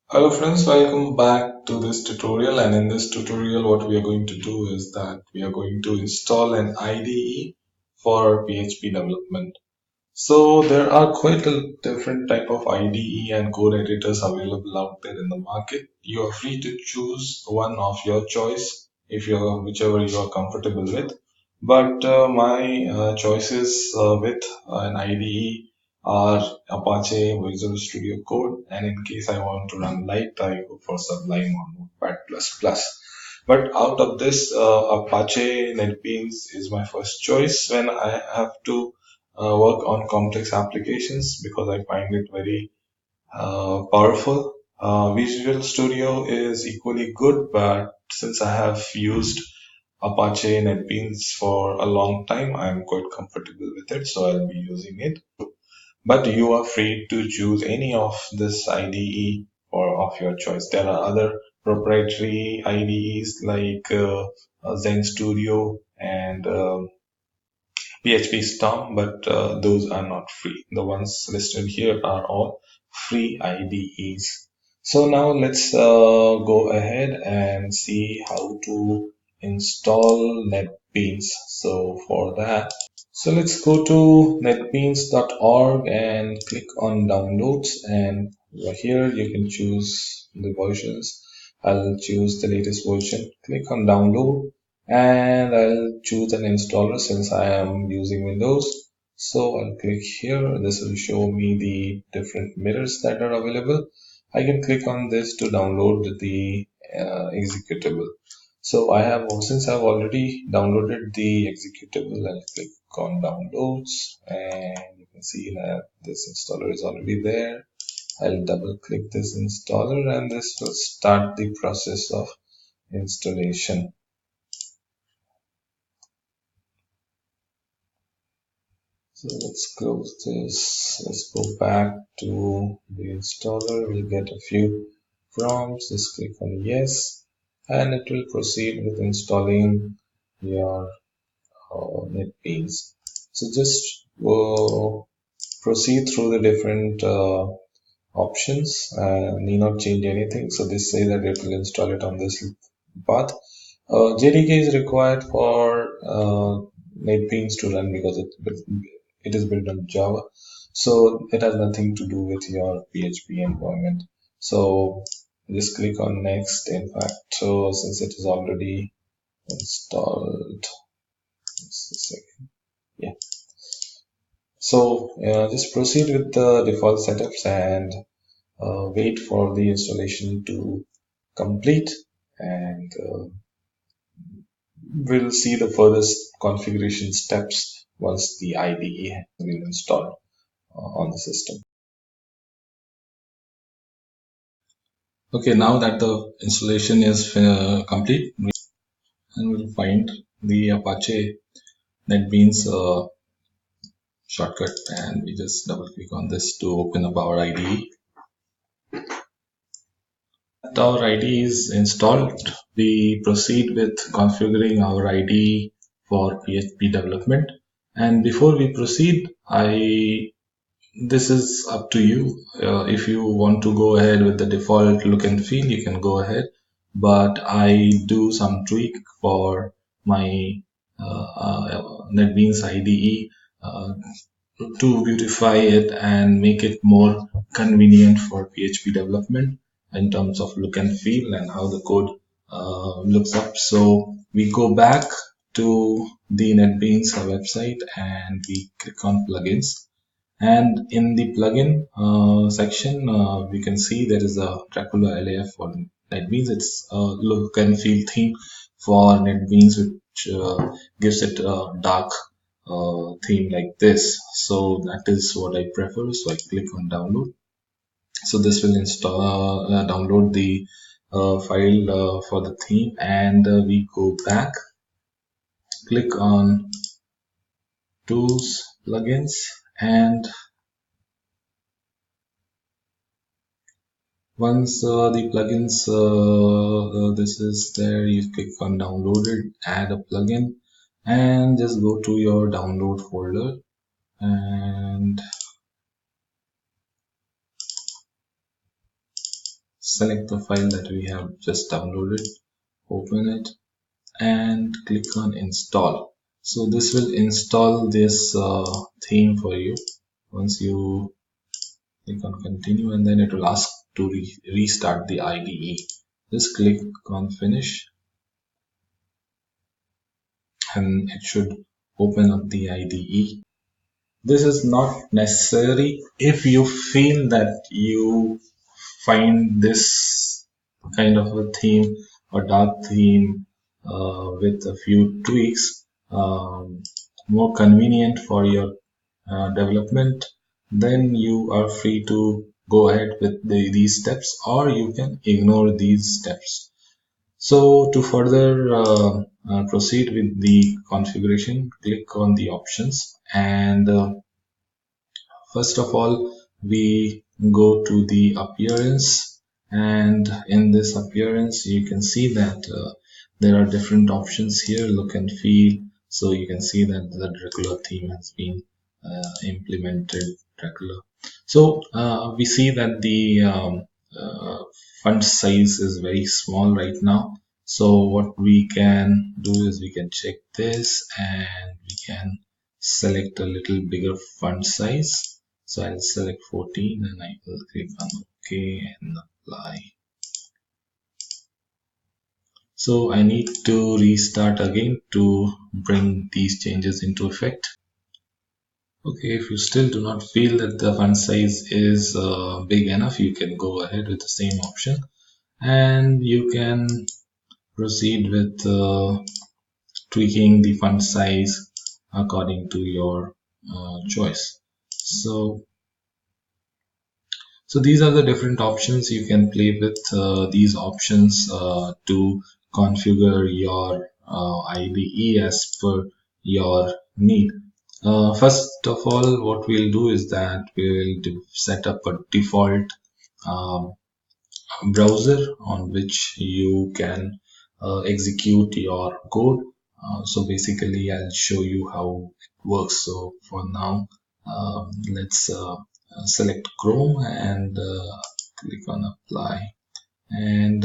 Hello friends, welcome back to this tutorial, and in this tutorial what we are going to do is that we are going to install an IDE for PHP development. So there are quite a different type of IDE and code editors available out there in the market. You are free to choose one of your choice if you're whichever you are comfortable with. But my choices with an IDE are Apache Visual Studio Code, and in case I want to run light, I go for Sublime or Notepad++. But out of this, Apache NetBeans is my first choice when I have to work on complex applications because I find it very powerful. Visual Studio is equally good, but since I have used Apache NetBeans for a long time, I'm quite comfortable with it, so I'll be using it. But you are free to choose any of this IDE or of your choice. There are other proprietary IDEs like Zen Studio and PHP Storm, but those are not free. The ones listed here are all free IDEs. So now let's go ahead and see how to install NetBeans. So for that, so let's go to netbeans.org and click on downloads, and over here you can choose the versions. I'll choose the latest version. Click on download and I'll choose an installer since I am using Windows. So I'll click here. This will show me the different mirrors that are available. I can click on this to download the executable. So since I've already downloaded the executable, I'll click on downloads and you can see that this installer is already there. I'll double click this installer and this will start the process of installation. So let's close this. Let's go back to the installer. We'll get a few prompts. Just click on yes and it will proceed with installing your NetBeans. So just proceed through the different options. Need not change anything. So this says that it will install it on this path. JDK is required for NetBeans to run because it is built on Java. So it has nothing to do with your PHP environment. So just click on next. In fact, so since it is already installed, just a second. Yeah. So just proceed with the default setups and wait for the installation to complete, and we'll see the furthest configuration steps once the IDE has been installed on the system. Okay, now that the installation is complete, and we'll find the Apache NetBeans shortcut, and we just double click on this to open up our IDE. Our IDE is installed, we proceed with configuring our IDE for PHP development. And before we proceed, this is up to you. If you want to go ahead with the default look and feel, you can go ahead. But I do some tweak for my NetBeans IDE to beautify it and make it more convenient for PHP development in terms of look and feel and how the code looks up. So we go back to the NetBeans website and we click on plugins. And in the plugin section, we can see there is a Dracula LAF for NetBeans. It's a look and feel theme for NetBeans, which gives it a dark theme like this. So that is what I prefer. So I click on download. So this will install, download the file for the theme, and we go back, click on tools, plugins, and once the plugins this is there, you click on downloaded, add a plugin, and just go to your download folder and select the file that we have just downloaded, open it, and click on install. So this will install this theme for you. Once you click on continue, and then it will ask to restart the IDE. Just click on finish, and it should open up the IDE. This is not necessary. If you feel that you find this kind of a theme or dark theme with a few tweaks more convenient for your development, then you are free to go ahead with these steps, or you can ignore these steps. So to further proceed with the configuration, click on the options, and first of all, we go to the appearance, and in this appearance, you can see that there are different options here, look and feel. So you can see that the Dracula theme has been implemented, Dracula. So we see that the font size is very small right now. So what we can do is we can check this, and we can select a little bigger font size. So I'll select 14, and I will click on OK and apply. So I need to restart again to bring these changes into effect. Okay, if you still do not feel that the font size is big enough, you can go ahead with the same option, and you can proceed with tweaking the font size according to your choice. So these are the different options. You can play with these options to configure your IDE as per your need. First of all, what we'll do is that we will set up a default um, browser on which you can execute your code. So basically, I'll show you how it works. So for now, let's select Chrome and click on apply. And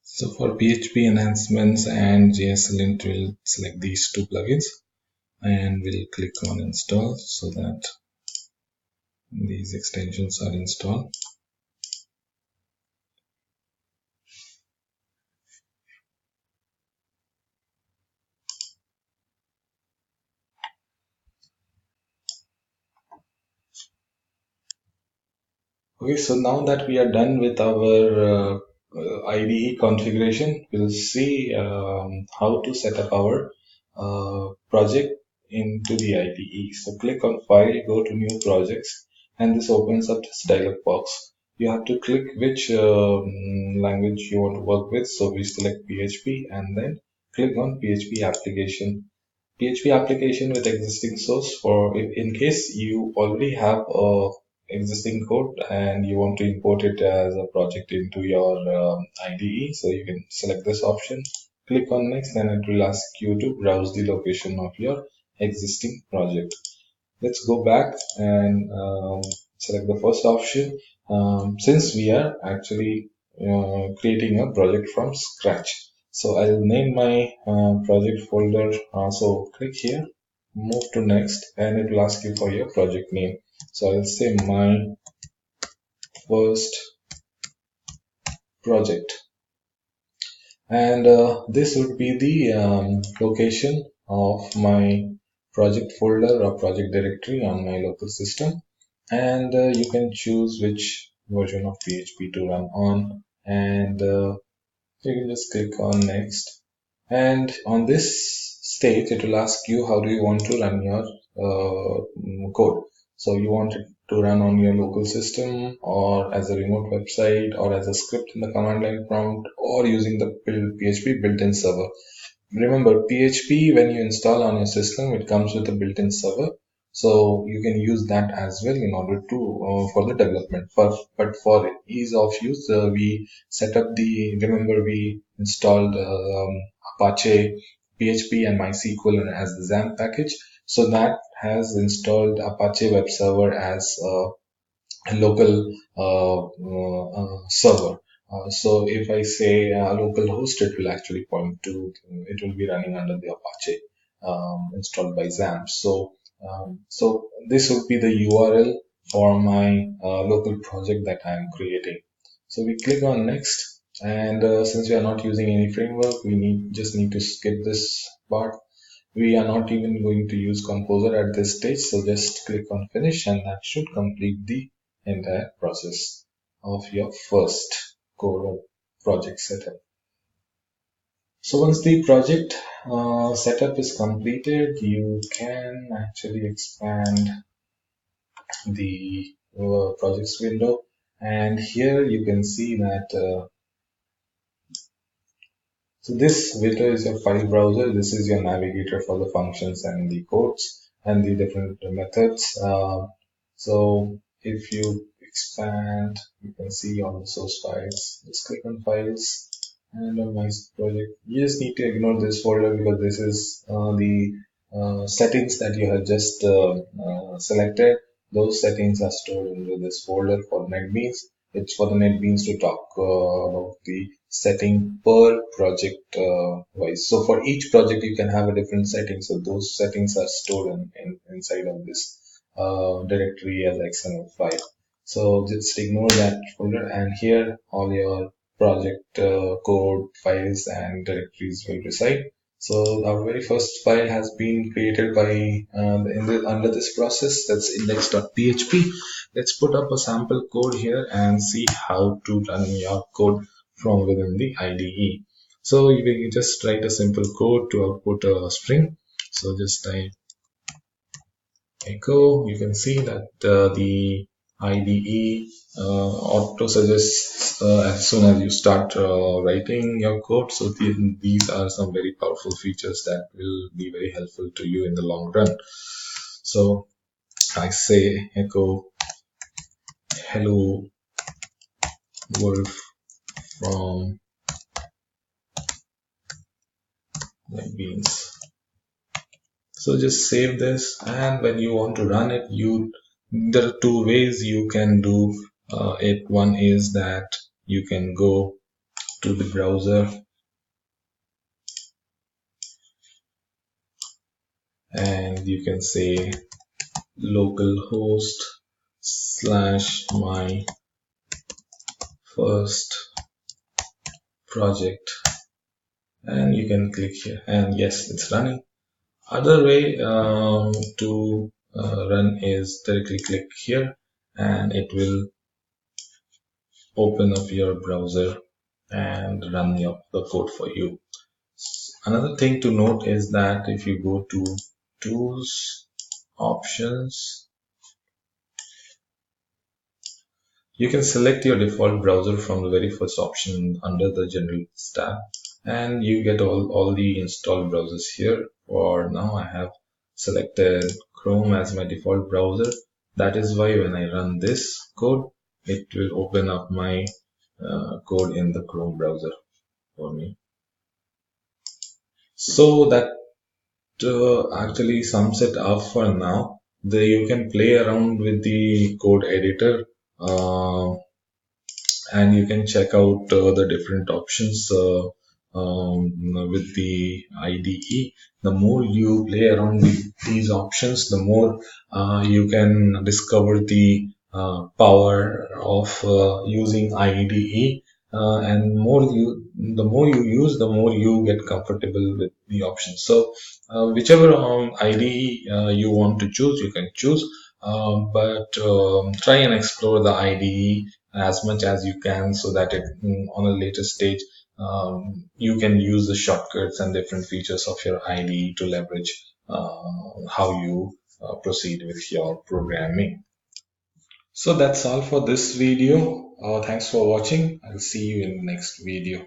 so for PHP enhancements and JSLint, we'll select these two plugins, and we'll click on install so that these extensions are installed. Okay, so now that we are done with our IDE configuration, we'll see how to set up our project into the IDE. So click on File, go to New Projects, and this opens up this dialog box. You have to click which language you want to work with. So we select PHP, and then click on PHP application. PHP application with existing source, for if in case you already have a existing code and you want to import it as a project into your IDE, so you can select this option, click on next, and it will ask you to browse the location of your existing project. Let's go back and select the first option. Since we are actually creating a project from scratch, so I'll name my project folder. So click here, move to next, and it will ask you for your project name. So I'll say my first project, and this would be the location of my project folder or project directory on my local system. And you can choose which version of PHP to run on, and you can just click on next, and on this stage it will ask you how do you want to run your code. So you want it to run on your local system, or as a remote website, or as a script in the command line prompt, or using the PHP built-in server. Remember, PHP, when you install on your system, it comes with a built-in server, so you can use that as well in order to for the development. But for ease of use, we set up the, remember we installed Apache PHP and MySQL as the XAMPP package. So that has installed Apache Web Server as a local server. So if I say local host, it will actually point to, it will be running under the Apache installed by XAMPP. So this would be the URL for my local project that I am creating. So we click on next, and since we are not using any framework, we just need to skip this part. We are not even going to use Composer at this stage, so just click on finish, and that should complete the entire process of your first core project setup. So once the project setup is completed, you can actually expand the projects window, and here you can see that so this window is your file browser. This is your navigator for the functions and the codes and the different methods. So if you expand, you can see all the source files. Just click on files and on my project. You just need to ignore this folder because this is the settings that you have just selected. Those settings are stored into this folder for NetBeans. It's for the NetBeans to talk about the setting per project wise. So for each project, you can have a different setting. So those settings are stored inside of this directory as XML file. So just ignore that folder, and here all your project code files and directories will reside. So our very first file has been created by under this process, that's index.php. Let's put up a sample code here and see how to run your code from within the IDE. So you can just write a simple code to output a string. So just type echo. You can see that the IDE auto suggests as soon as you start writing your code. So these are some very powerful features that will be very helpful to you in the long run. So I say echo hello world from NetBeans. So just save this, and when you want to run it, there are two ways you can do it. One is that you can go to the browser and you can say localhost / my first project, and you can click here, and yes, it's running. Other way to run is directly click here, and it will open up your browser and run the code for you. Another thing to note is that if you go to tools, options, you can select your default browser from the very first option under the general tab, and you get all the installed browsers here. For now, I have selected Chrome as my default browser. That is why when I run this code, it will open up my code in the Chrome browser for me. So that actually sums it up for now. You can play around with the code editor and you can check out the different options with the IDE. The more you play around with these options, the more you can discover the power of using IDE. And the more you use, the more you get comfortable with the options. So whichever IDE you want to choose, you can choose. But try and explore the IDE as much as you can, so that on a later stage you can use the shortcuts and different features of your IDE to leverage how you proceed with your programming. So that's all for this video. Thanks for watching. I'll see you in the next video.